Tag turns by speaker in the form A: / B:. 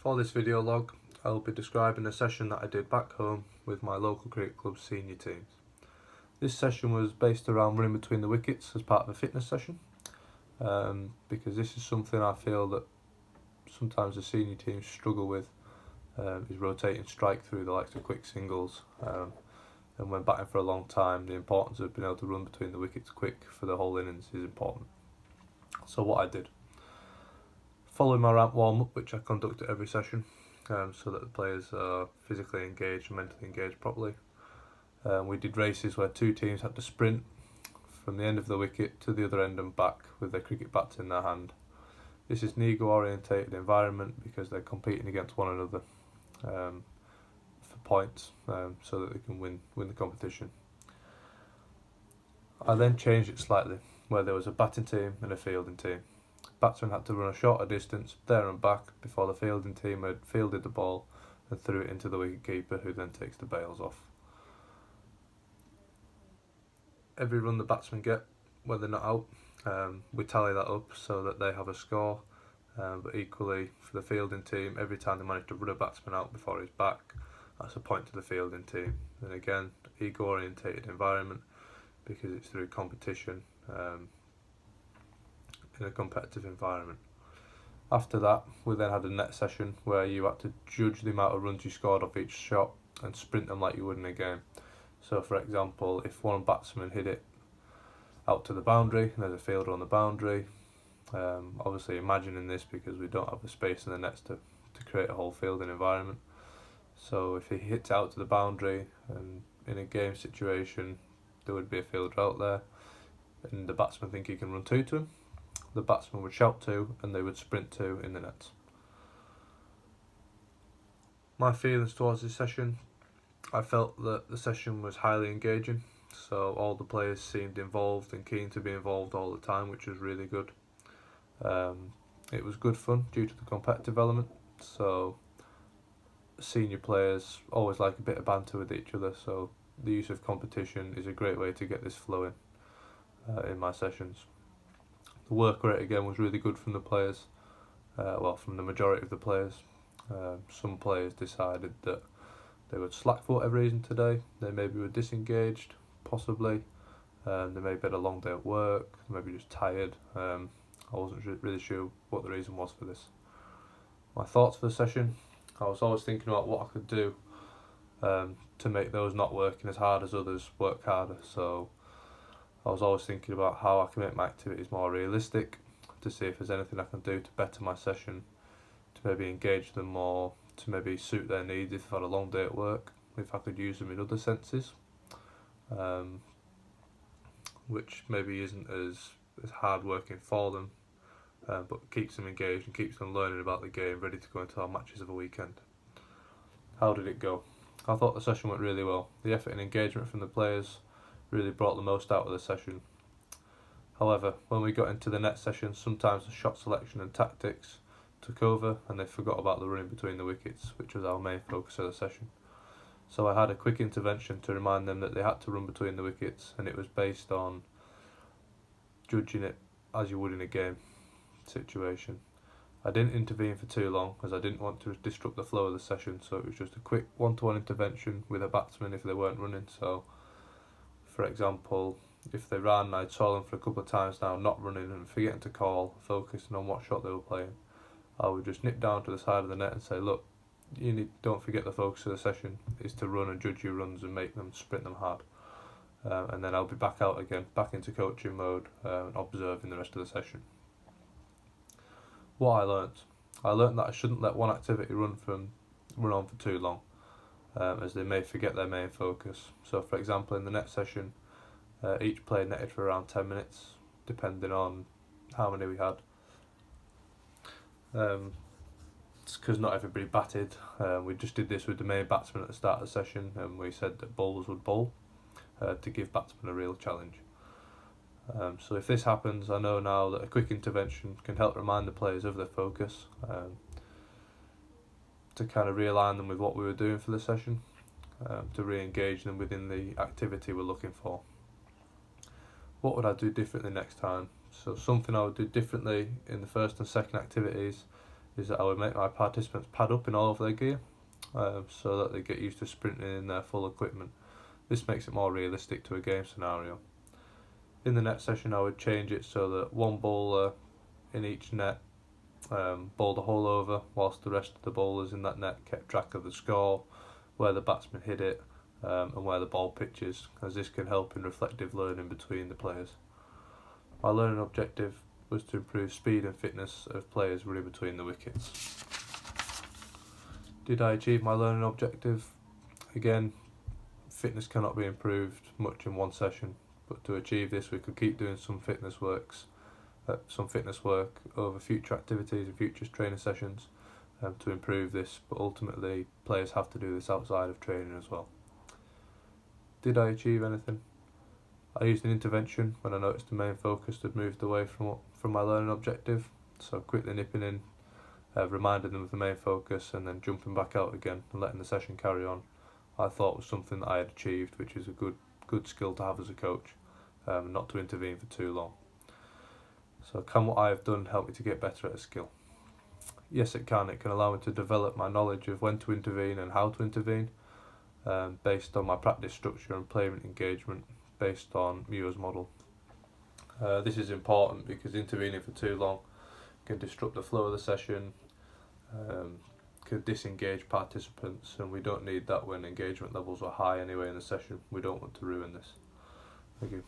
A: For this video log, I'll be describing a session that I did back home with my local cricket club's senior teams. This session was based around running between the wickets as part of a fitness session, because this is something I feel that sometimes the senior teams struggle with, is rotating strike through the likes of quick singles, and when batting for a long time, the importance of being able to run between the wickets quick for the whole innings is important. So what I did, following my ramp warm-up, which I conduct at every session, so that the players are physically engaged and mentally engaged properly. We did races where two teams had to sprint from the end of the wicket to the other end and back with their cricket bats in their hand. This is an ego-orientated environment because they're competing against one another for points, so that they can win the competition. I then changed it slightly, where there was a batting team and a fielding team. Batsmen had to run a shorter distance there and back before the fielding team had fielded the ball and threw it into the wicketkeeper, who then takes the bails off. Every run the batsmen get when they're not out, we tally that up so that they have a score, but equally for the fielding team, every time they manage to run a batsman out before he's back, that's a point to the fielding team. And again, ego-orientated environment because it's through competition, in a competitive environment. After that, we then had a net session where you had to judge the amount of runs you scored off each shot and sprint them like you would in a game. So for example, if one batsman hit it out to the boundary and there's a fielder on the boundary, obviously imagining this because we don't have the space in the nets to create a whole fielding environment. So if he hits out to the boundary and in a game situation there would be a fielder out there and the batsman think he can run two to him, the batsman would shout two and they would sprint two in the nets. My feelings towards this session, I felt that the session was highly engaging, so all the players seemed involved and keen to be involved all the time, which was really good. It was good fun due to the competitive element, so senior players always like a bit of banter with each other, so the use of competition is a great way to get this flowing in my sessions. The work rate again was really good from the players, from the majority of the players. Some players decided that they would slack for whatever reason today. They maybe were disengaged, possibly. They maybe had a long day at work, maybe just tired. I wasn't really sure what the reason was for this. My thoughts for the session, I was always thinking about what I could do to make those not working as hard as others work harder. So I was always thinking about how I can make my activities more realistic, to see if there's anything I can do to better my session, to maybe engage them more, to maybe suit their needs if I've had a long day at work, if I could use them in other senses, which maybe isn't as hard working for them, but keeps them engaged and keeps them learning about the game, ready to go into our matches of a weekend. How did it go? I thought the session went really well. The effort and engagement from the players really brought the most out of the session. However, when we got into the net session, sometimes the shot selection and tactics took over and they forgot about the running between the wickets, which was our main focus of the session. So I had a quick intervention to remind them that they had to run between the wickets, and it was based on judging it as you would in a game situation. I didn't intervene for too long as I didn't want to disrupt the flow of the session, so it was just a quick one-to-one intervention with a batsman if they weren't running. So for example, if they ran, I'd saw them for a couple of times now not running and forgetting to call, focusing on what shot they were playing. I would just nip down to the side of the net and say, look, don't forget the focus of the session is to run and judge your runs and make them sprint them hard. And then I'll be back out again, back into coaching mode, and observing the rest of the session. What I learnt that I shouldn't let one activity run on for too long, as they may forget their main focus. So for example, in the net session, each player netted for around 10 minutes, depending on how many we had. It's because not everybody batted. We just did this with the main batsman at the start of the session, and we said that bowlers would bowl to give batsmen a real challenge. So if this happens, I know now that a quick intervention can help remind the players of their focus, to kind of realign them with what we were doing for the session, to re-engage them within the activity we're looking for. What would I do differently next time? So something I would do differently in the first and second activities is that I would make my participants pad up in all of their gear, so that they get used to sprinting in their full equipment. This makes it more realistic to a game scenario. In the net session, I would change it so that one bowler in each net bowled a hole over, whilst the rest of the bowlers in that net kept track of the score, where the batsman hit it, and where the ball pitches, as this can help in reflective learning between the players. My learning objective was to improve speed and fitness of players running between the wickets. Did I achieve my learning objective? Again, fitness cannot be improved much in one session, but to achieve this we could keep doing some fitness work over future activities and future training sessions to improve this, but ultimately players have to do this outside of training as well. Did I achieve anything? I used an intervention when I noticed the main focus had moved away from my learning objective, so quickly nipping in, reminding them of the main focus and then jumping back out again and letting the session carry on, I thought was something that I had achieved, which is a good skill to have as a coach, not to intervene for too long. So can what I have done help me to get better at a skill? Yes, it can. It can allow me to develop my knowledge of when to intervene and how to intervene, based on my practice structure and player engagement based on Muir's model. This is important because intervening for too long can disrupt the flow of the session, can disengage participants, and we don't need that when engagement levels are high anyway in the session. We don't want to ruin this. Thank you.